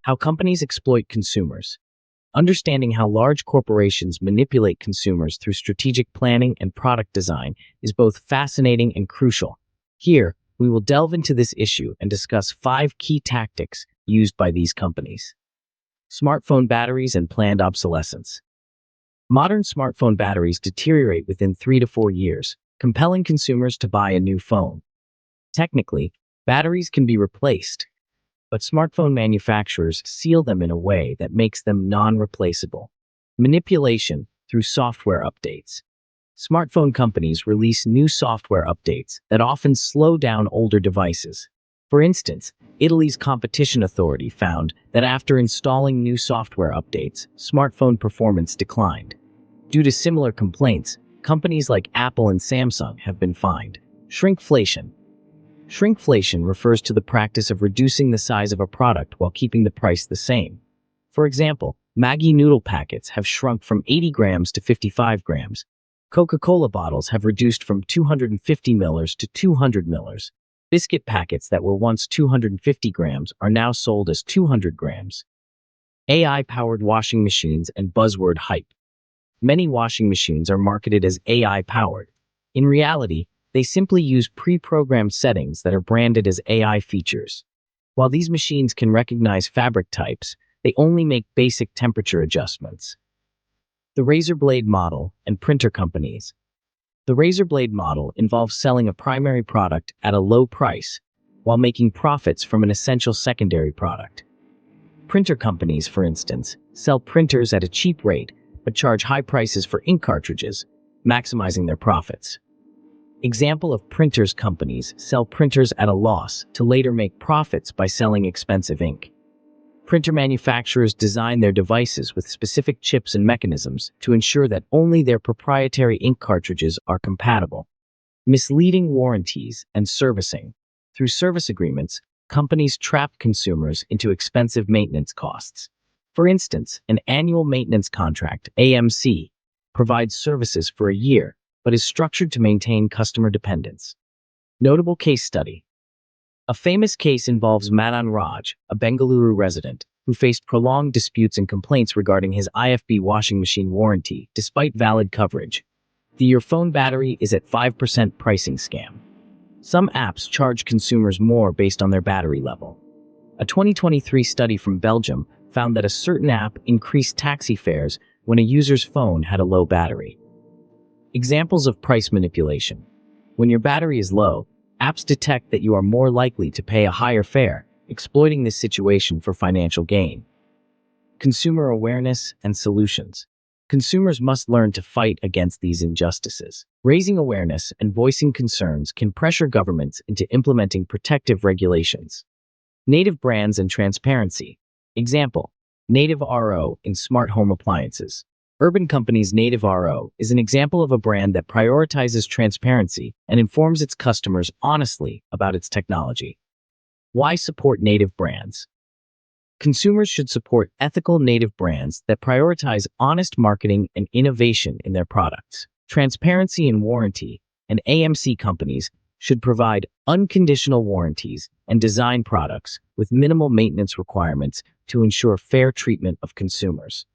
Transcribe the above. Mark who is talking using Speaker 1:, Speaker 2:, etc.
Speaker 1: How companies exploit consumers. Understanding how large corporations manipulate consumers through strategic planning and product design is both fascinating and crucial. Here, we will delve into this issue and discuss 5 key tactics used by these companies. Smartphone batteries and planned obsolescence. Modern smartphone batteries deteriorate within 3 to 4 years, compelling consumers to buy a new phone. Technically, batteries can be replaced, but smartphone manufacturers seal them in a way that makes them non-replaceable. Manipulation through software updates. Smartphone companies release new software updates that often slow down older devices. For instance, Italy's competition authority found that after installing new software updates, smartphone performance declined. Due to similar complaints, companies like Apple and Samsung have been fined. Shrinkflation. Shrinkflation refers to the practice of reducing the size of a product while keeping the price the same. For example, Maggi noodle packets have shrunk from 80 grams to 55 grams. Coca-Cola bottles have reduced from 250 milliliters to 200 milliliters. Biscuit packets that were once 250 grams are now sold as 200 grams. AI-powered washing machines and buzzword hype. Many washing machines are marketed as AI-powered. In reality, they simply use pre-programmed settings that are branded as AI features. While these machines can recognize fabric types, they only make basic temperature adjustments. The razor blade model and printer companies. The razor blade model involves selling a primary product at a low price while making profits from an essential secondary product. Printer companies, for instance, sell printers at a cheap rate but charge high prices for ink cartridges, maximizing their profits. Example of printers companies sell printers at a loss to later make profits by selling expensive ink. Printer manufacturers design their devices with specific chips and mechanisms to ensure that only their proprietary ink cartridges are compatible. Misleading warranties and servicing. Through service agreements, companies trap consumers into expensive maintenance costs. For instance, an annual maintenance contract, AMC, provides services for a year, but is structured to maintain customer dependence. Notable case study. A famous case involves Madan Raj, a Bengaluru resident, who faced prolonged disputes and complaints regarding his IFB washing machine warranty, despite valid coverage. The "your phone battery is at 5% pricing scam." Some apps charge consumers more based on their battery level. A 2023 study from Belgium found that a certain app increased taxi fares when a user's phone had a low battery. Examples of price manipulation. When your battery is low, apps detect that you are more likely to pay a higher fare, exploiting this situation for financial gain. Consumer awareness and solutions. Consumers must learn to fight against these injustices. Raising awareness and voicing concerns can pressure governments into implementing protective regulations. Native brands and transparency. Example, Native RO in smart home appliances. Urban Company's Native RO is an example of a brand that prioritizes transparency and informs its customers honestly about its technology. Why support native brands? Consumers should support ethical native brands that prioritize honest marketing and innovation in their products. Transparency and warranty, and AMC companies should provide unconditional warranties and design products with minimal maintenance requirements to ensure fair treatment of consumers.